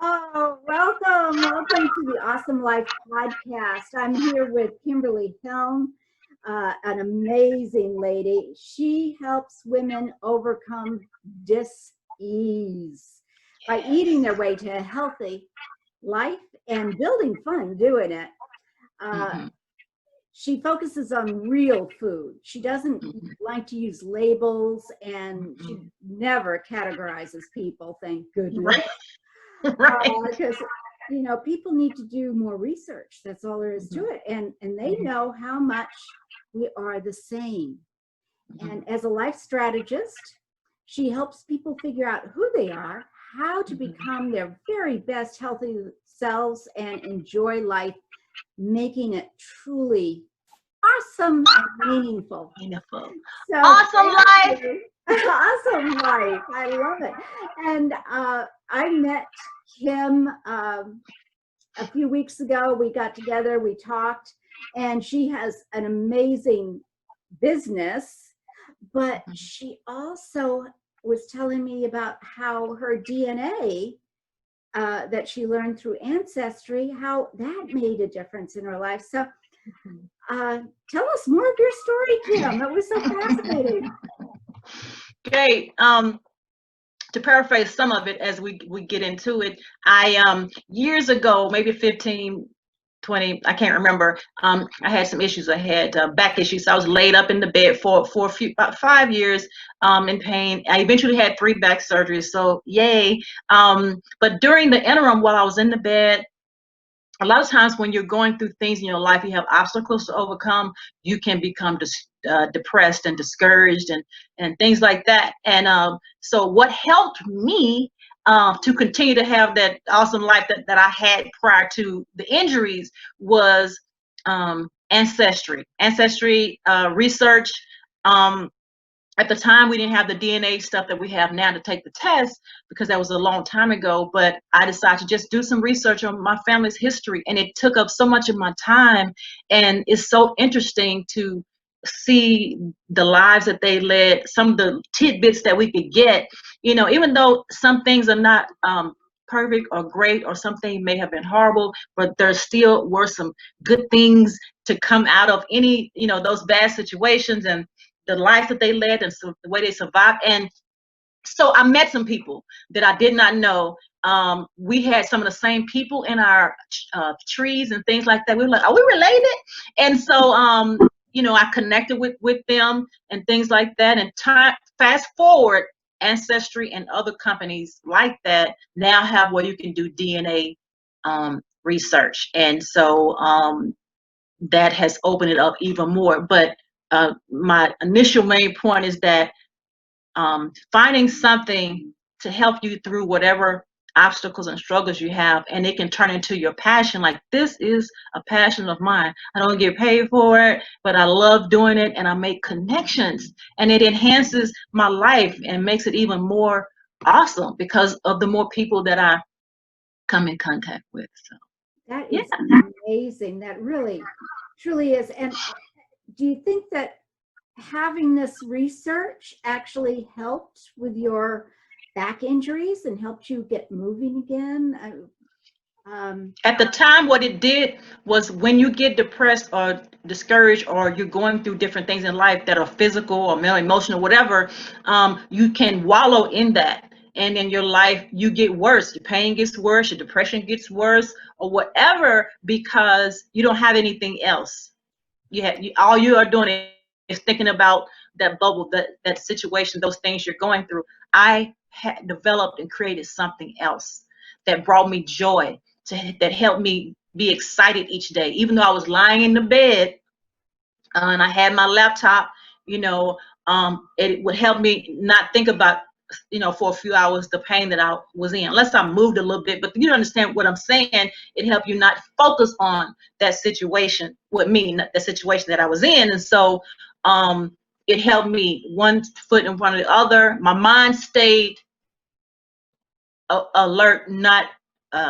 Oh, welcome to the Awesome Life podcast. I'm here with Kimberly Helm, an amazing lady. She helps women overcome dis-ease by eating their way to a healthy life and building fun doing it. Mm-hmm. She focuses on real food. She doesn't Mm-hmm. like to use labels, and she Mm-hmm. never categorizes people, thank goodness. Right. Right. Because people need to do more research. That's all there is to Mm-hmm. it, and they know how much we are the same. Mm-hmm. And as a life strategist, she helps people figure out who they are, how to Mm-hmm. become their very best healthy selves, and enjoy life, making it truly awesome and meaningful. Wonderful. So Awesome thank life. you. Awesome life. I love it. And I met Kim a few weeks ago. We got together, we talked, and she has an amazing business, but Mm-hmm. she also was telling me about how her DNA that she learned through ancestry, how that made a difference in her life. So tell us more of your story, Kim. It was so fascinating. Great. To paraphrase some of it as we get into it, I years ago, maybe 15, 20, I can't remember. I had some issues. I had back issues. So I was laid up in the bed for about 5 years in pain. I eventually had 3 back surgeries. So yay. But during the interim, while I was in the bed, a lot of times when you're going through things in your life, you have obstacles to overcome, you can become depressed and discouraged and things like that. And so what helped me to continue to have that awesome life that I had prior to the injuries was ancestry research. At the time, we didn't have the DNA stuff that we have now to take the test because that was a long time ago. But I decided to just do some research on my family's history, and it took up so much of my time. And it's so interesting to see the lives that they led, some of the tidbits that we could get. Even though some things are not perfect or great, or something may have been horrible, but there still were some good things to come out of any, those bad situations, and the life that they led, and so the way they survived. And so I met some people that I did not know. We had some of the same people in our trees and things like that. We were like, are we related? And so, I connected with them and things like that. And fast forward, Ancestry and other companies like that now have where you can do DNA research. And so that has opened it up even more. But my initial main point is that finding something to help you through whatever obstacles and struggles you have, and it can turn into your passion. Like, this is a passion of mine. I don't get paid for it, but I love doing it, and I make connections, and it enhances my life and makes it even more awesome because of the more people that I come in contact with. So That yeah. is amazing. That really, truly is. And do you think that having this research actually helped with your back injuries and helped you get moving again? At the time, what it did was, when you get depressed or discouraged, or you're going through different things in life that are physical or mental, emotional, whatever, you can wallow in that. And in your life, you get worse. Your pain gets worse, your depression gets worse, or whatever, because you don't have anything else. All you are doing is thinking about that bubble, that situation, those things you're going through. I had developed and created something else that brought me joy, that helped me be excited each day, even though I was lying in the bed and I had my laptop. It would help me not think about, for a few hours, the pain that I was in, unless I moved a little bit. But you understand what I'm saying? It helped you not focus on that situation with me, the situation that I was in. And so it helped me, one foot in front of the other. My mind stayed alert, not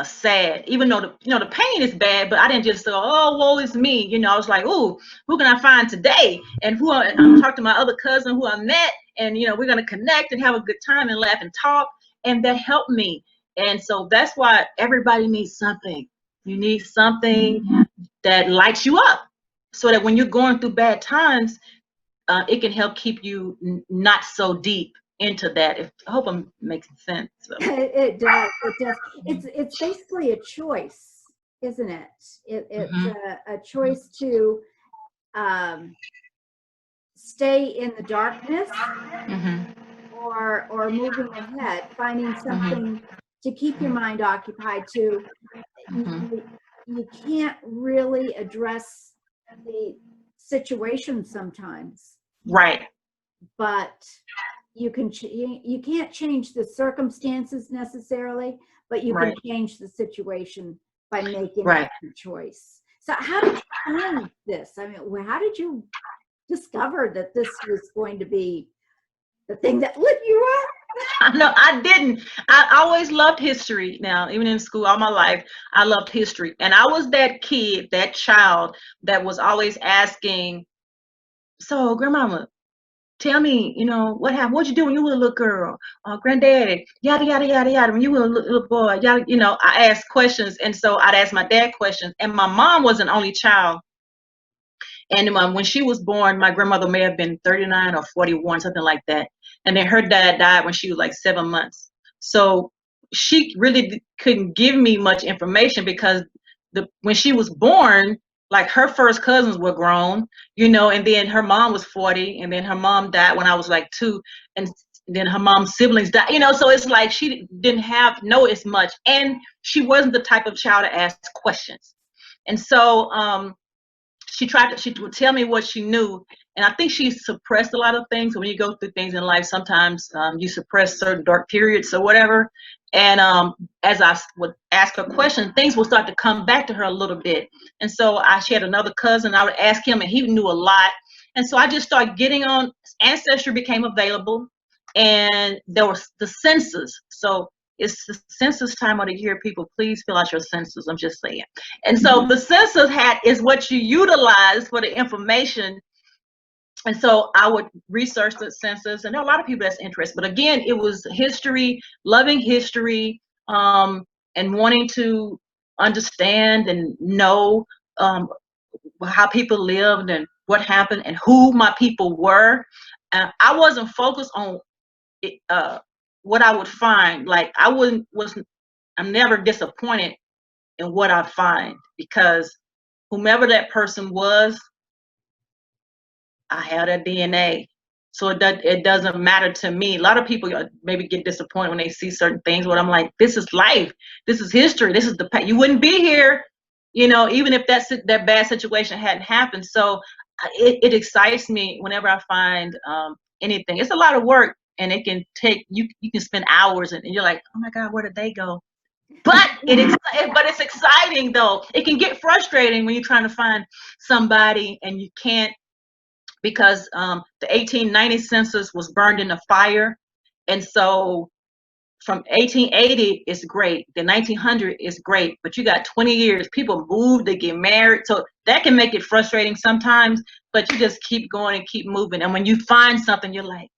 sad. Even though the pain is bad, but I didn't just say, oh, woe is me. I was like, ooh, who can I find today? And I'm talking to my other cousin who I met, and we're gonna connect and have a good time and laugh and talk. And that helped me. And so that's why everybody needs something. You need something that lights you up, so that when you're going through bad times, it can help keep you not so deep into that. I hope I'm making sense. So. It does. It does. It's basically a choice, isn't it? It's a choice to stay in the darkness, or moving ahead, finding something to keep your mind occupied. You can't really address the situation sometimes, Right? but you can't change the circumstances necessarily, but you can change the situation by making a choice. So how did you find this? I mean, how did you discover that this was going to be the thing that lit you up? No, I didn't. I always loved history. Now, even in school, all my life, I loved history. And I was that kid, that child that was always asking, so grandmama, tell me, what happened? What'd you do when you were a little girl? Granddaddy, yada, yada, yada, yada. When you were a little boy, yada, I asked questions. And so I'd ask my dad questions. And my mom was an only child. And when she was born, my grandmother may have been 39 or 41, something like that. And then her dad died when she was like 7 months. So she really couldn't give me much information, because when she was born, like her first cousins were grown, and then her mom was 40, and then her mom died when I was like 2, and then her mom's siblings died, so it's like she didn't know as much, and she wasn't the type of child to ask questions. And so she would tell me what she knew, and I think she suppressed a lot of things. When you go through things in life, sometimes you suppress certain dark periods or whatever. And as I would ask her questions, things would start to come back to her a little bit. And so she had another cousin. I would ask him, and he knew a lot. And so I just started getting on. Ancestry became available, and there was the census. So it's the census time of the year. People, please fill out your census. I'm just saying. And so the census is what you utilize for the information. And so I would research the census, and there are a lot of people that's interested. But again, it was history, loving history, and wanting to understand and know how people lived and what happened and who my people were. I wasn't focused on what I would find. Like I'm never disappointed in what I find, because whomever that person was, I had a DNA. So it doesn't matter to me. A lot of people maybe get disappointed when they see certain things, but I'm like, this is life. This is history. This is the past. You wouldn't be here, even if that bad situation hadn't happened. So it excites me whenever I find anything. It's a lot of work, and it can take, you can spend hours, and you're like, oh my God, where did they go? But it's exciting though. It can get frustrating when you're trying to find somebody and you can't, because the 1890 census was burned in a fire. And so from 1880 is great, the 1900 is great, but you got 20 years. People move, they get married, so that can make it frustrating sometimes, but you just keep going and keep moving. And when you find something, you're like,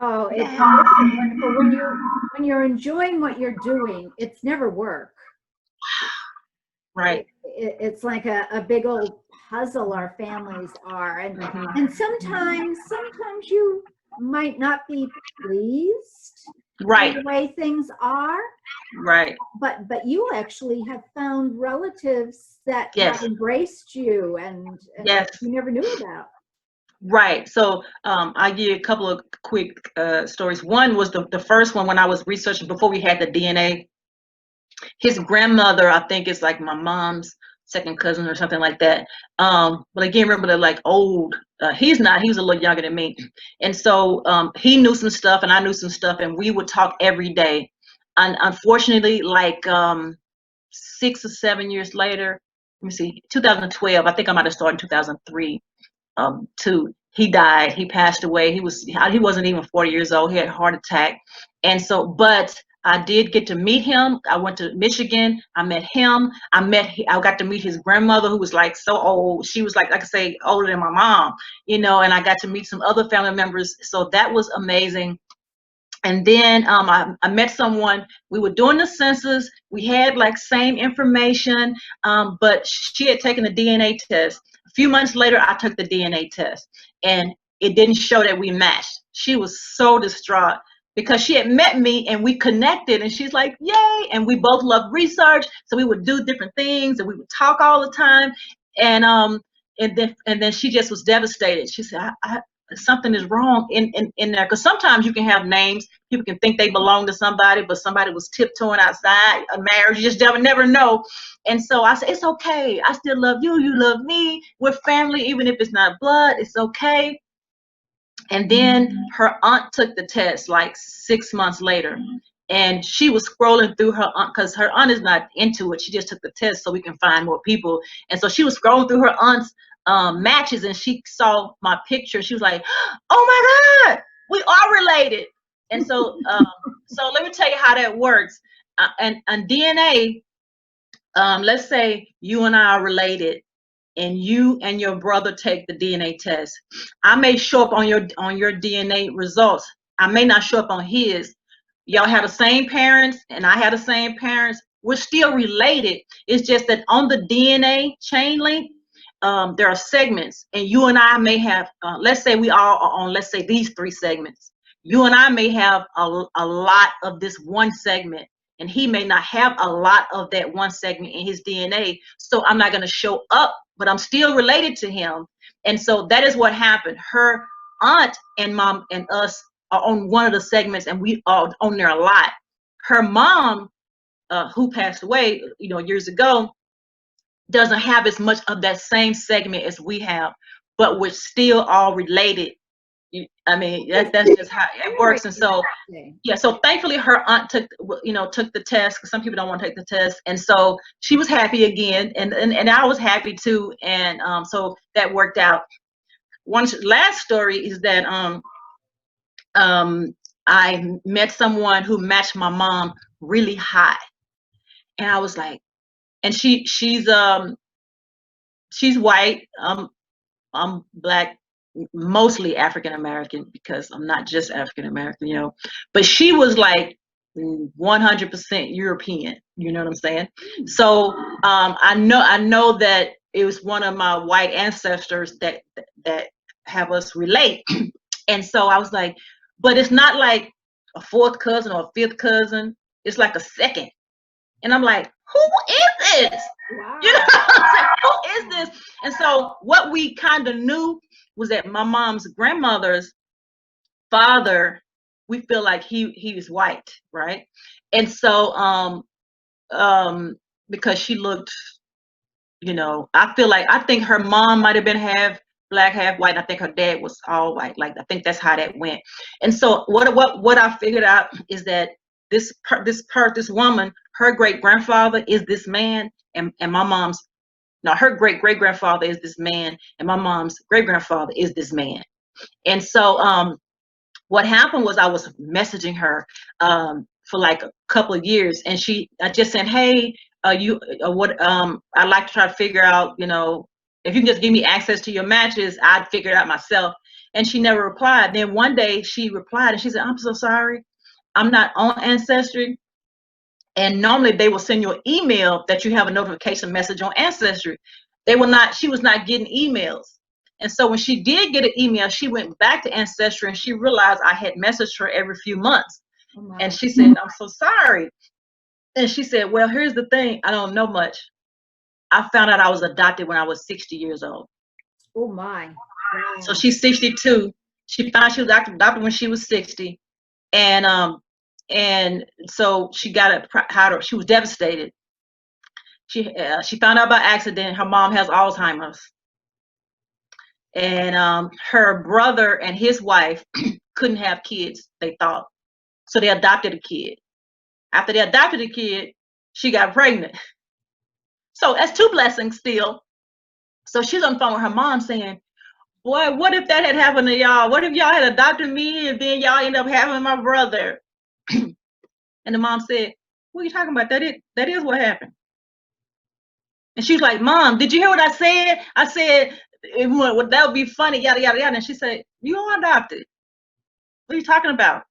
oh, it's wonderful. When you're enjoying what you're doing, it's never work. Right. It's like a big old puzzle our families are, and sometimes you might not be pleased right with the way things are, right but you actually have found relatives that yes. have embraced you and yes. you never knew about. Right. So I'll give you a couple of quick stories. One was the first one, when I was researching before we had the DNA. His grandmother, I think, is like my mom's second cousin or something like that. But again, remember, they're like old. He was a little younger than me. And so he knew some stuff and I knew some stuff, and we would talk every day. And unfortunately, like 6 or 7 years later, let me see, 2012, I think I might have started in 2003, he died. He passed away. He wasn't even 40 years old. He had a heart attack. And so, but I did get to meet him. I went to Michigan. I met him. I got to meet his grandmother, who was like so old. She was like I say, older than my mom, and I got to meet some other family members. So that was amazing. And then I met someone. We were doing the census. We had like same information, but she had taken the DNA test. A few months later, I took the DNA test, and it didn't show that we matched. She was so distraught because she had met me and we connected, and she's like, "Yay!" And we both loved research, so we would do different things, and we would talk all the time. And then she just was devastated. She said, something is wrong in there, because sometimes you can have names, people can think they belong to somebody, but somebody was tiptoeing outside a marriage. You just never know. And so I said, it's okay, I still love you, you love me, we're family, even if it's not blood, it's okay. And then her aunt took the test like 6 months later, and she was scrolling through her aunt, because her aunt is not into it, she just took the test so we can find more people. And so she was scrolling through her aunt's matches, and she saw my picture. She was like, oh my God, we are related. And so so let me tell you how that works. And DNA, let's say you and I are related, and you and your brother take the DNA test. I may show up on your DNA results. I may not show up on his. Y'all have the same parents, and I have the same parents. We're still related. It's just that on the DNA chain link, there are segments, and you and I may have, let's say we all are on, let's say these 3 segments. You and I may have a lot of this one segment, and he may not have a lot of that one segment in his DNA. So I'm not going to show up, but I'm still related to him. And so that is what happened. Her aunt and mom and us are on one of the segments, and we are on there a lot. Her mom, who passed away, years ago, doesn't have as much of that same segment as we have, but we're still all related. I mean, that's just how it works. And so, yeah, so thankfully her aunt took the test, because some people don't want to take the test. And so she was happy again, and I was happy too. And so that worked out. One last story is that I met someone who matched my mom really high. And I was like, and she's white. I'm black, mostly African American, because I'm not just African American, but she was like 100% European. You know what I'm saying? So I know that it was one of my white ancestors that have us relate. And so I was like, but it's not like a 4th cousin or a 5th cousin. It's like a 2nd. And I'm like, who is this? Wow. You know what I'm saying? Who is this? And so what we kind of knew was that my mom's grandmother's father, we feel like he was white, right? And so because she looked, I think her mom might have been half black, half white, and I think her dad was all white. Like, I think that's how that went. And so what I figured out is that this woman, her great grandfather is this man, and my mom's, no, her great great grandfather is this man, and my mom's great grandfather is this man. And so what happened was, I was messaging her for like a couple of years, and I just said, hey, I'd like to try to figure out, if you can just give me access to your matches, I'd figure it out myself. And she never replied. Then one day she replied, and she said, I'm so sorry, I'm not on Ancestry. And normally they will send you an email that you have a notification message on Ancestry. She was not getting emails. And so when she did get an email, she went back to Ancestry, and she realized I had messaged her every few months. Oh, and she said, I'm so sorry. And she said, well, here's the thing, I don't know much. I found out I was adopted when I was 60 years old. Oh my. Wow. So she's 62. She found she was adopted when she was 60. And so she she was devastated. She found out by accident her mom has Alzheimer's. And her brother and his wife couldn't have kids, they thought. So they adopted a kid. After they adopted a kid, she got pregnant. So that's 2 blessings still. So she's on the phone with her mom saying, boy, what if that had happened to y'all? What if y'all had adopted me and then y'all end up having my brother? And the mom said, what are you talking about? That is what happened. And she's like, Mom, did you hear what I said? I said, that would be funny, yada, yada, yada. And she said, you are adopted. What are you talking about?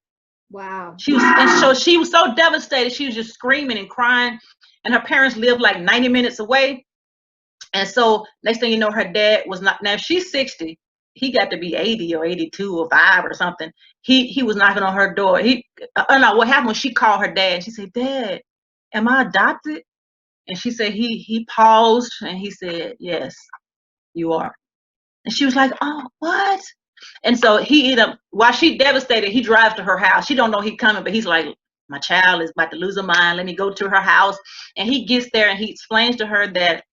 Wow. And so she was so devastated. She was just screaming and crying, and her parents lived like 90 minutes away. And so next thing you know, her dad was not. Now if she's 60, he got to be 80 or 82 or 5 or something. He was knocking on her door. No, what happened was she called her dad and she said, "Dad, am I adopted?" And she said he paused and he said, "Yes, you are." And she was like, "Oh, what?" And so he ended up, while she devastated, he drives to her house. She don't know he's coming, but he's like, "My child is about to lose her mind. Let me go to her house." And he gets there and he explains to her that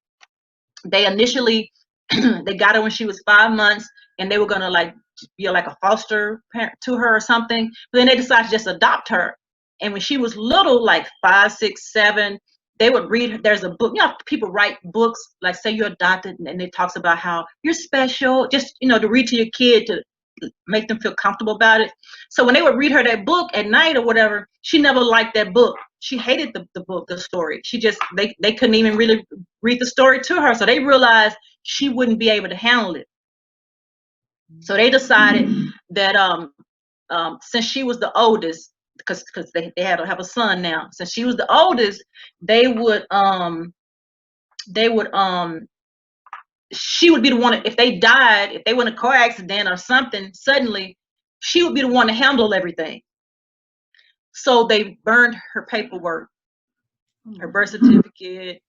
they initially they got her when she was 5 months, and they were gonna like be like a foster parent to her or something. But then they decided to just adopt her. And when she was little, like 5, 6, 7, they would read. There's a book. You know, people write books like say you're adopted, and it talks about how you're special. Just to read to your kid to make them feel comfortable about it. So when they would read her that book at night or whatever, she never liked that book. She hated the book, the story. She just they couldn't even really read the story to her. So they realized she wouldn't be able to handle it. So they decided that since she was the oldest, because they had to have a son now. Since she was the oldest, they would she would be the one, if they died, if they were in a car accident or something, suddenly she would be the one to handle everything. So they burned her paperwork, her birth certificate,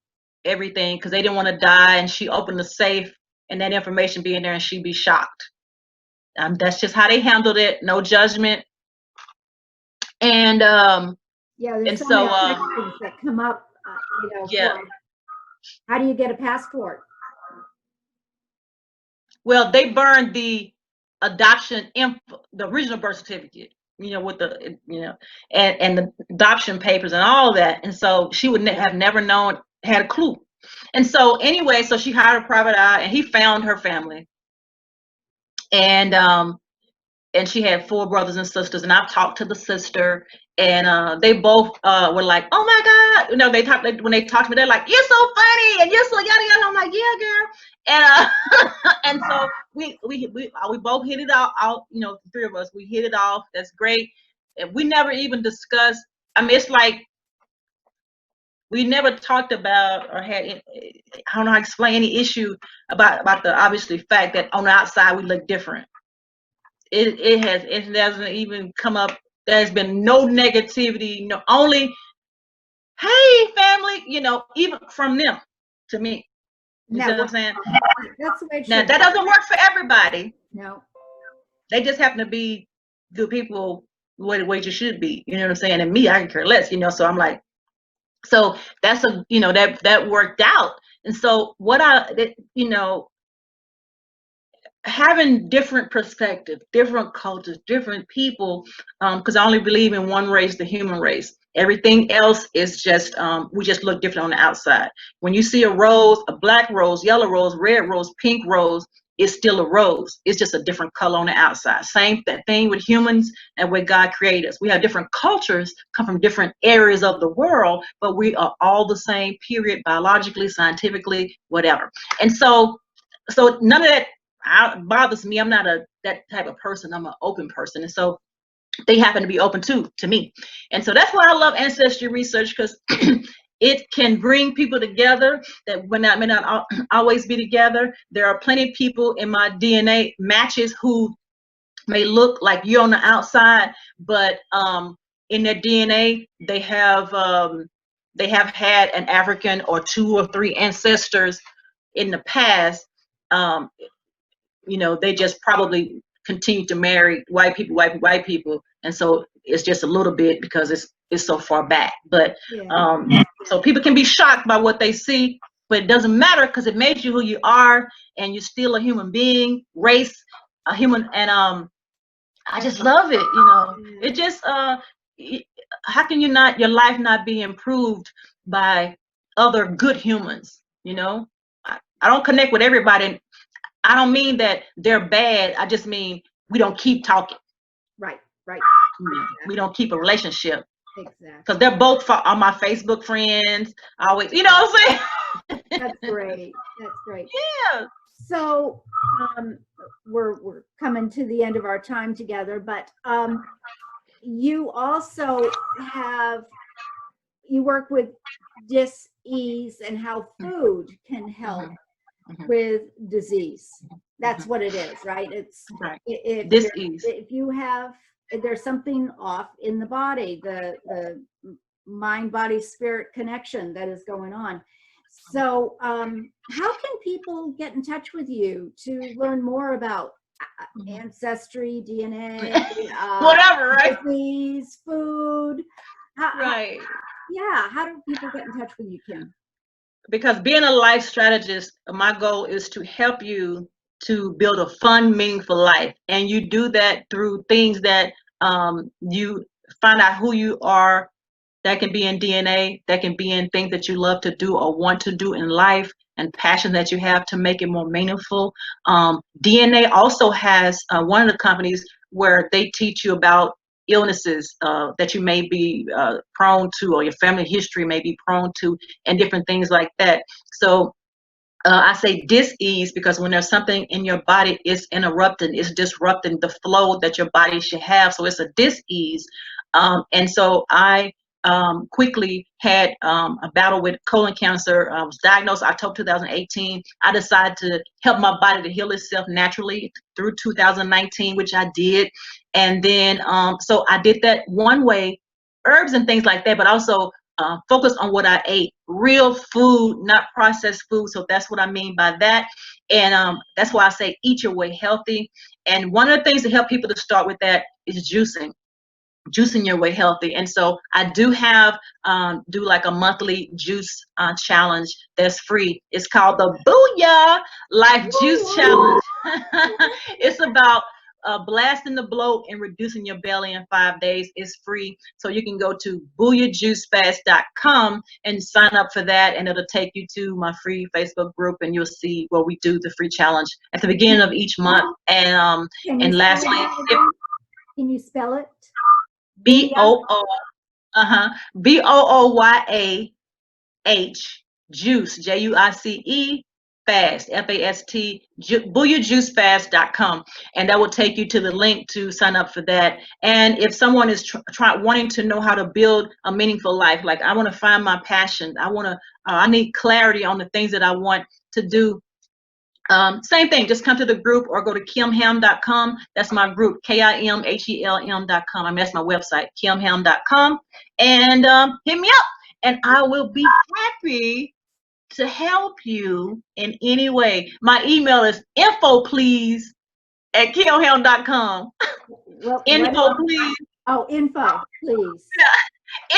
everything, because they didn't want to die. And she opened the safe and that information be in there and she'd be shocked. That's just how they handled it. No judgment. And Yeah, there's and so so many questions that come up, yeah. How do you get a passport? Well, they burned the adoption info, the original birth certificate, with the, and the adoption papers and all that. And so she would have never known, had a clue. And so anyway, so she hired a private eye and he found her family. And she had 4 brothers and sisters, and I've talked to the sister, and they both were like, "Oh my God," they talk when they talk to me, they're like, "You're so funny and you're so yada yada." I'm like, "Yeah, girl," and and so we both hit it out. The 3 of us, we hit it off. That's great. And we never even discussed. I mean, it's like we never talked about or had. I don't know how to explain any issue about the obviously fact that on the outside we look different. It doesn't even come up. There's been no negativity, no, only hey family, even from them to me. You see what I'm saying? That's the way it Now should that be. doesn't work for everybody. No. They just happen to be good people the way you should be. You know what I'm saying? And me, I can care less, so I'm like, so that's that worked out. And so having different perspectives, different cultures, different people, because I only believe in one race, the human race. Everything else is just, we just look different on the outside. When you see a rose, a black rose, yellow rose, red rose, pink rose, it's still a rose. It's just a different color on the outside. Same thing with humans and with God created us. We have different cultures, come from different areas of the world, but we are all the same, period, biologically, scientifically, whatever. And so none of that bothers me. I'm not that type of person. I'm an open person, and so they happen to be open to me. And so that's why I love ancestry research, because it can bring people together that may not always be together. There are plenty of people in my DNA matches who may look like you on the outside, but in their DNA they have had an African or 2 or 3 ancestors in the past. They just probably continue to marry white people, and so it's just a little bit because it's so far back. But so people can be shocked by what they see, but it doesn't matter because it makes you who you are, and you're still a human being, race, a human, and I just love it. It just how can your life not be improved by other good humans? I don't connect with everybody. I don't mean that they're bad. I just mean we don't keep talking. Right. We don't keep a relationship. Exactly. Because they're both on my Facebook friends. I always, what I'm saying? That's great. Yeah. So we're coming to the end of our time together, but you also you work with dis-ease and how food can help with disease. That's what it is, right? It's Right. if Dis-ease. if you have, if there's something off in the body, the mind body spirit connection that is going on. So how can people get in touch with you to learn more about ancestry, DNA, Whatever, right? disease, food? Right. Yeah, how do people get in touch with you, Kim? Because being a life strategist, my goal is to help you to build a fun, meaningful life. And you do that through things that you find out who you are. That can be in DNA, that can be in things that you love to do or want to do in life, and passion that you have to make it more meaningful. DNA also has one of the companies where they teach you about illnesses that you may be prone to, or your family history may be prone to, and different things like that. So I say dis-ease because when there's something in your body, it's interrupting, it's disrupting the flow that your body should have. So it's a dis-ease. And so I quickly had a battle with colon cancer. I was diagnosed October 2018. I decided to help my body to heal itself naturally through 2019, which I did. And then, so I did that one way, herbs and things like that, but also focus on what I ate, real food, not processed food. So that's what I mean by that. And that's why I say eat your way healthy. And one of the things to help people to start with that is juicing your way healthy. And so I do have do like a monthly juice challenge that's free. It's called the Booyah Life Juice Challenge. It's about blasting the bloat and reducing your belly in 5 days. Is free. So you can go to booyahjuicefast.com and sign up for that, and it'll take you to my free Facebook group, and you'll see where we do the free challenge at the beginning of each month. And lastly, can you spell it? BOOYAH juice, JUICE, fast, FAST, booyahjuicefast.com, and that will take you to the link to sign up for that. And if someone is wanting to know how to build a meaningful life, like I want to find my passion, I need clarity on the things that I want to do. Same thing, just come to the group or go to kimhelm.com. That's my group, KIMHELM.com. I mean, that's my website, kimhelm.com. And hit me up, and I will be happy to help you in any way. My email is infoplease@kimhelm.com. Well, info, please. Oh, info, please. Yeah.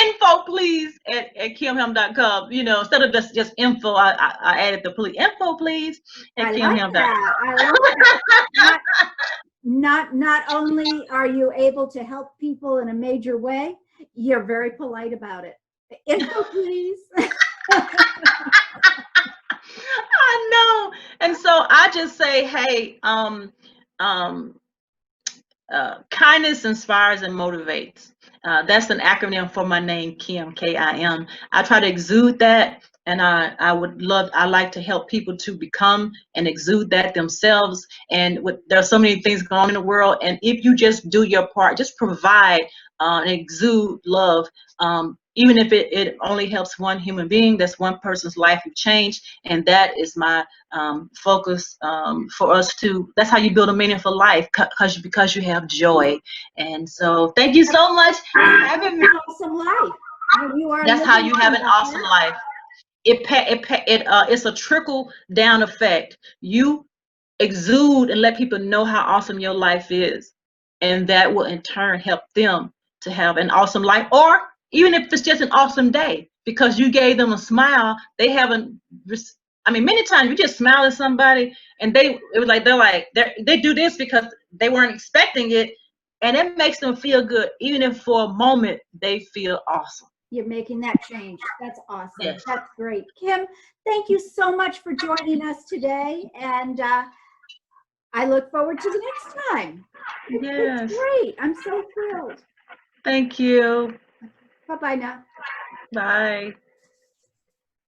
Info please at kimhelm.com. You know, instead of just info, I added the please. Info please at kimhelm.com. I like that. Not only are you able to help people in a major way, you're very polite about it. Info please. I know. And so I just say, hey, kindness inspires and motivates. That's an acronym for my name, Kim, K-I-M. I try to exude that, and I like to help people to become and exude that themselves. And there are so many things going on in the world, and if you just do your part, just provide and exude love, even if it only helps one human being, that's one person's life you change. And that is my focus for us to. That's how you build a meaningful life, because you have joy. And so thank you so much for having me. Awesome life. That's how you have an awesome life. It's a trickle down effect. You exude and let people know how awesome your life is, and that will in turn help them to have an awesome life, or even if it's just an awesome day because you gave them a smile. They haven't. I mean, many times you just smile at somebody and they do this because they weren't expecting it, and it makes them feel good, even if for a moment they feel awesome. You're making that change. That's awesome. Yes. That's great. Kim, thank you so much for joining us today, and I look forward to the next time. Yes. It's great. I'm so thrilled. Thank you. Bye-bye now. Bye.